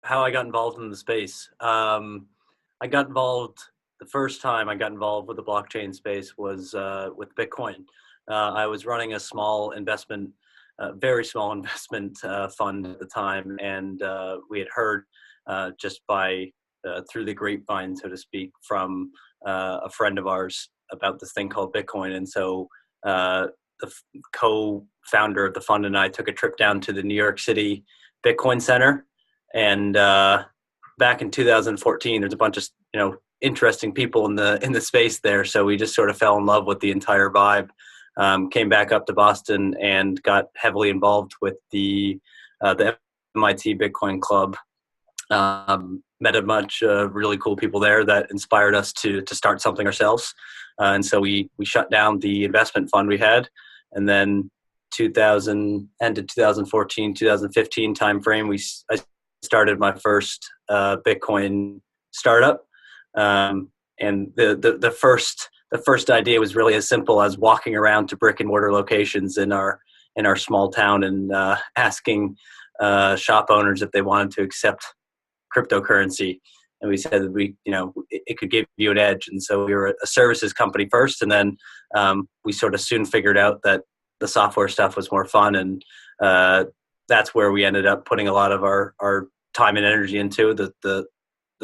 how I got involved in the space. I got involved the first time I got involved with the blockchain space was with Bitcoin. I was running a small investment, very small investment fund at the time, and we had heard just by through the grapevine, so to speak, from a friend of ours about this thing called Bitcoin, and so the co-founder of the fund and I took a trip down to the New York City Bitcoin Center, and back in 2014, there's a bunch of interesting people in the space there, so we just sort of fell in love with the entire vibe. Came back up to Boston and got heavily involved with the MIT Bitcoin Club. Met a bunch of really cool people there that inspired us to start something ourselves, and so we shut down the investment fund we had, and then 2014, 2015 timeframe, I started my first Bitcoin startup, and the first idea was really as simple as walking around to brick and mortar locations in our small town and asking shop owners if they wanted to accept cryptocurrency. And we said that it could give you an edge. And so we were a services company first, and then we sort of soon figured out that the software stuff was more fun, and that's where we ended up putting a lot of our time and energy into the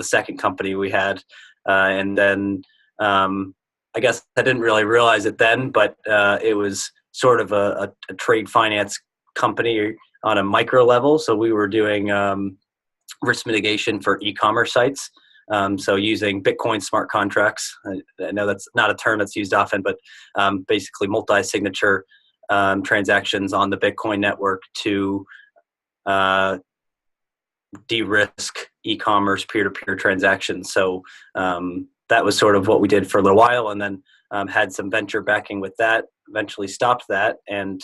second company we had. And then I guess I didn't really realize it then, but it was sort of a trade finance company on a micro level. So we were doing risk mitigation for e-commerce sites. So using Bitcoin smart contracts. I know that's not a term that's used often, but basically multi-signature transactions on the Bitcoin network to de-risk e-commerce peer-to-peer transactions. So that was sort of what we did for a little while, and then had some venture backing with that, eventually stopped that, and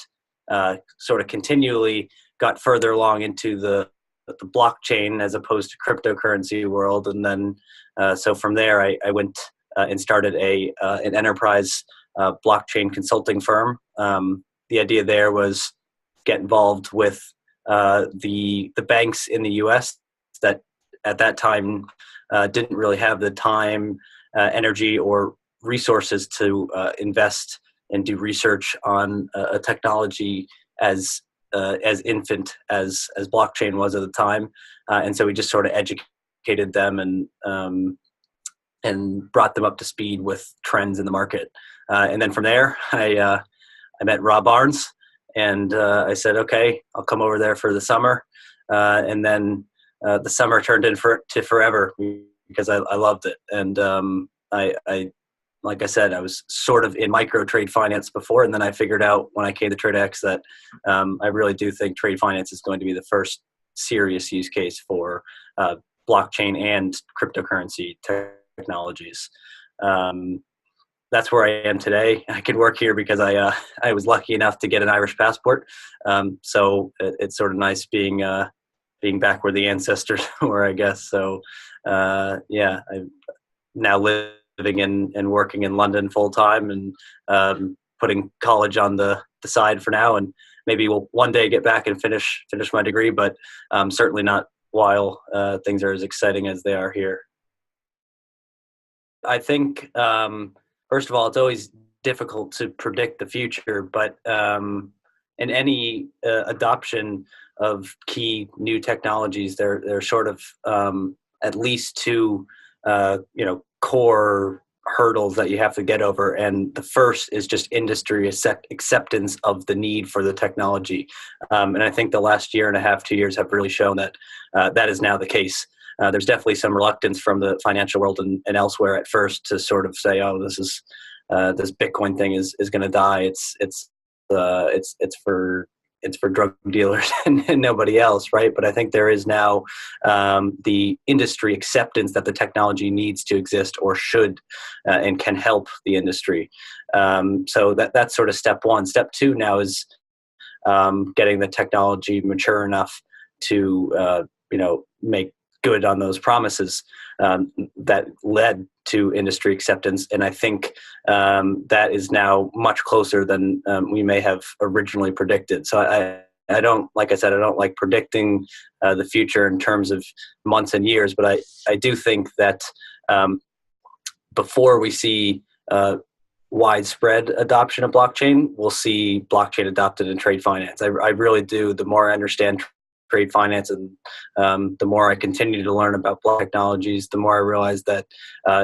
sort of continually got further along into the blockchain as opposed to cryptocurrency world. And then so from there I went and started an enterprise blockchain consulting firm. The idea there was get involved with the banks in the US that at that time didn't really have the time, energy, or resources to invest and do research on a technology as infant as blockchain was at the time, and so we just sort of educated them and brought them up to speed with trends in the market. And then from there, I met Rob Barnes, and I said, okay, I'll come over there for the summer, and then the summer turned into forever because I loved it. And I like I said, I was sort of in micro trade finance before, and then I figured out when I came to TradeIX that I really do think trade finance is going to be the first serious use case for blockchain and cryptocurrency technologies. That's where I am today. I can work here because I was lucky enough to get an Irish passport, so it's sort of nice being back where the ancestors were, I guess. So yeah, I'm now living and working in London full time, and putting college on the side for now, and maybe we'll one day get back and finish my degree, but certainly not while things are as exciting as they are here. I think first of all, it's always difficult to predict the future, but in any adoption of key new technologies, there are sort of at least two core hurdles that you have to get over, and the first is just industry acceptance of the need for the technology, and I think the last year and a half, 2 years have really shown that that is now the case. There's definitely some reluctance from the financial world and elsewhere at first to sort of say, oh, this Bitcoin thing is going to die. It's for drug dealers and nobody else, right? But I think there is now the industry acceptance that the technology needs to exist, or should, and can help the industry. So that's sort of step one. Step two now is getting the technology mature enough to make good on those promises that led to industry acceptance. And I think that is now much closer than we may have originally predicted. So I don't, like I said, I don't like predicting the future in terms of months and years, but I do think that before we see widespread adoption of blockchain, we'll see blockchain adopted in trade finance. I really do. The more I understand trade finance and the more I continue to learn about block technologies, the more I realize that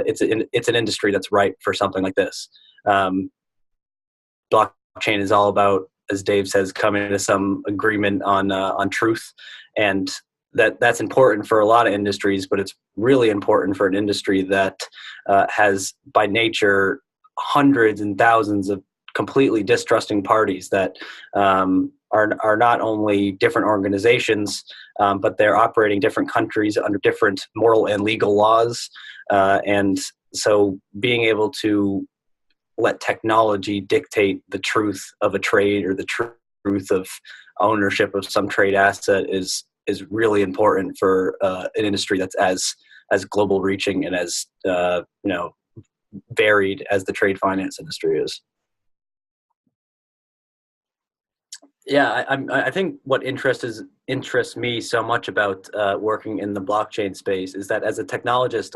it's an industry that's ripe for something like this. Blockchain is all about, as Dave says, coming to some agreement on truth, and that's important for a lot of industries, but it's really important for an industry that has by nature hundreds and thousands of completely distrusting parties that are not only different organizations, but they're operating different countries under different moral and legal laws. And so being able to let technology dictate the truth of a trade or the truth of ownership of some trade asset is really important for an industry that's as global reaching and as varied as the trade finance industry is. Yeah, I think what interests me so much about working in the blockchain space is that as a technologist,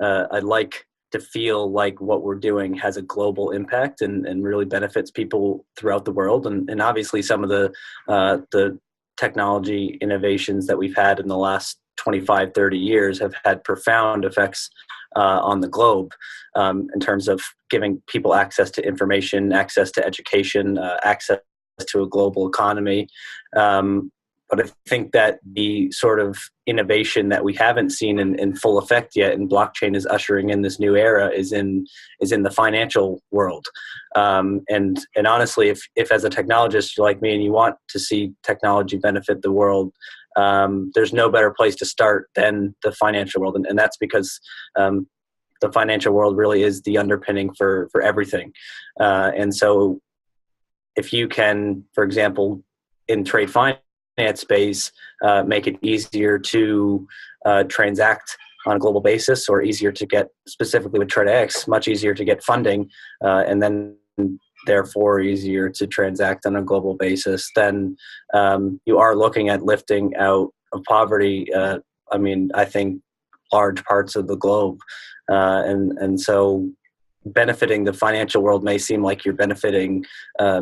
I like to feel like what we're doing has a global impact and really benefits people throughout the world. And obviously some of the technology innovations that we've had in the last 25, 30 years have had profound effects on the globe in terms of giving people access to information, access to education, access to a global economy. But I think that the sort of innovation that we haven't seen in full effect yet, and blockchain is ushering in this new era, is in the financial world. And honestly, if as a technologist you're like me and you want to see technology benefit the world, there's no better place to start than the financial world, and that's because the financial world really is the underpinning for everything. And so, if you can, for example, in trade finance space, make it easier to transact on a global basis, or easier to get, specifically with TradeIX, much easier to get funding, and then therefore easier to transact on a global basis, then you are looking at lifting out of poverty. I think large parts of the globe, and so benefiting the financial world may seem like you're benefiting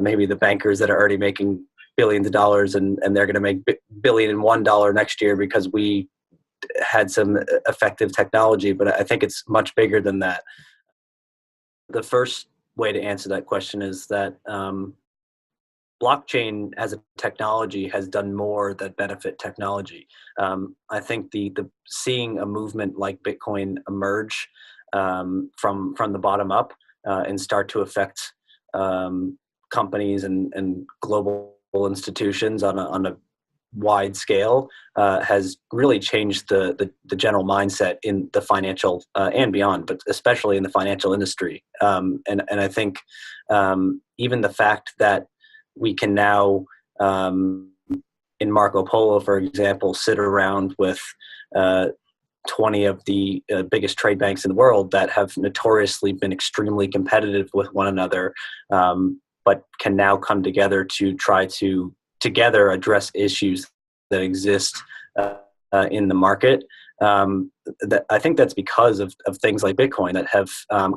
maybe the bankers that are already making billions of dollars, and they're going to make $1,000,001 next year because we had some effective technology. But I think it's much bigger than that. The first way to answer that question is that blockchain as a technology has done more that benefit technology. I think the seeing a movement like Bitcoin emerge from the bottom up and start to affect companies and global institutions on a wide scale has really changed the general mindset in the financial and beyond, but especially in the financial industry. And I think even the fact that we can now, in Marco Polo, for example, sit around with 20 of the biggest trade banks in the world that have notoriously been extremely competitive with one another, but can now come together to try to together address issues that exist in the market. I think that's because of things like Bitcoin that have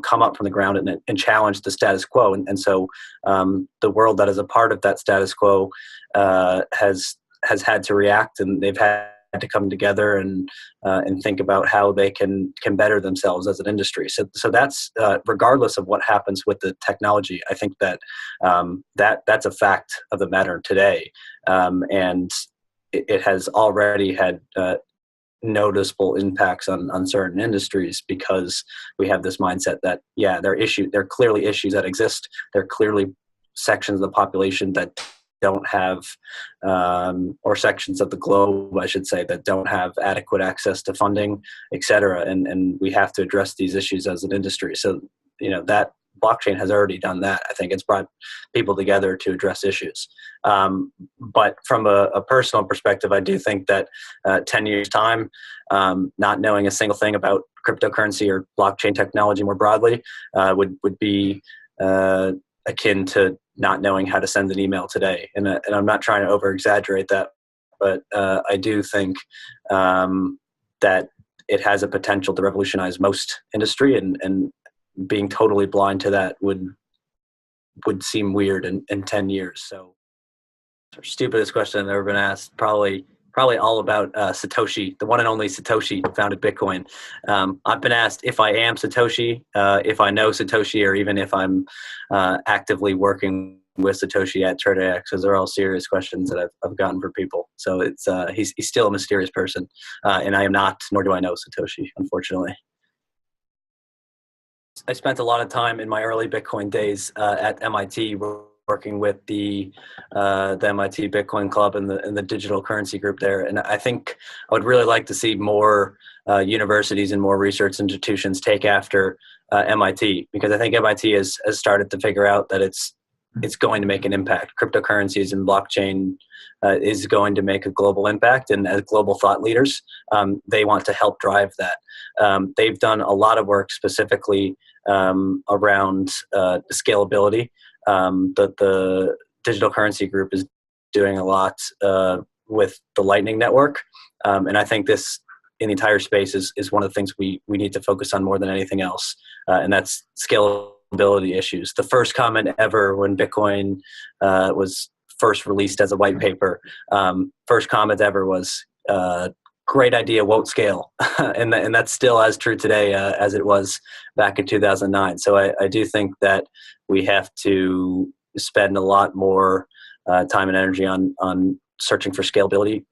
come up from the ground and challenged the status quo. And so the world that is a part of that status quo has had to react, and they've had to come together and think about how they can better themselves as an industry. So that's regardless of what happens with the technology. I think that that's a fact of the matter today, and it has already had noticeable impacts on certain industries, because we have this mindset that there are clearly issues that exist. There are clearly sections of the population that don't have, or sections of the globe, I should say, that don't have adequate access to funding, et cetera. And we have to address these issues as an industry. So, that blockchain has already done that. I think it's brought people together to address issues. But from a personal perspective, I do think that 10 years time, not knowing a single thing about cryptocurrency or blockchain technology more broadly would be akin to not knowing how to send an email today. And I'm not trying to over exaggerate that, but I do think that it has a potential to revolutionize most industry, and being totally blind to that would seem weird in 10 years. So, stupidest question I've ever been asked, probably all about Satoshi, the one and only Satoshi founded Bitcoin. I've been asked if I am Satoshi, if I know Satoshi, or even if I'm actively working with Satoshi at TradeIX. Those are all serious questions that I've gotten from people. So it's he's still a mysterious person, and I am not, nor do I know Satoshi, unfortunately. I spent a lot of time in my early Bitcoin days at MIT working with the MIT Bitcoin Club and the digital currency group there. And I think I would really like to see more universities and more research institutions take after MIT, because I think MIT has started to figure out that it's going to make an impact. Cryptocurrencies and blockchain is going to make a global impact, and as global thought leaders, they want to help drive that. They've done a lot of work specifically around scalability. The digital currency group is doing a lot with the Lightning Network, and I think this in the entire space is one of the things we need to focus on more than anything else, and that's scalability issues. The first comment ever when Bitcoin was first released as a white paper, first comment ever was, great idea, won't scale. and that's still as true today as it was back in 2009. So I do think that we have to spend a lot more time and energy on searching for scalability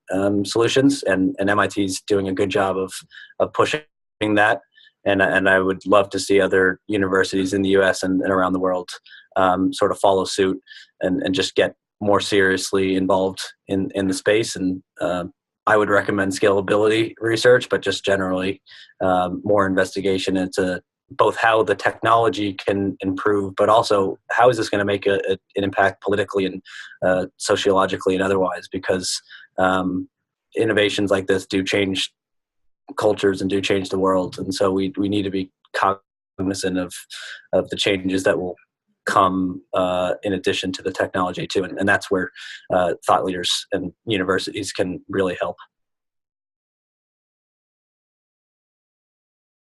solutions, and MIT is doing a good job of pushing that. And I would love to see other universities in the US and around the world sort of follow suit and just get more seriously involved in the space. And I would recommend scalability research, but just generally more investigation into both how the technology can improve, but also how is this going to make an impact politically and sociologically and otherwise, because innovations like this do change cultures and do change the world. And so we need to be cognizant of the changes that will come in addition to the technology too. And that's where thought leaders and universities can really help.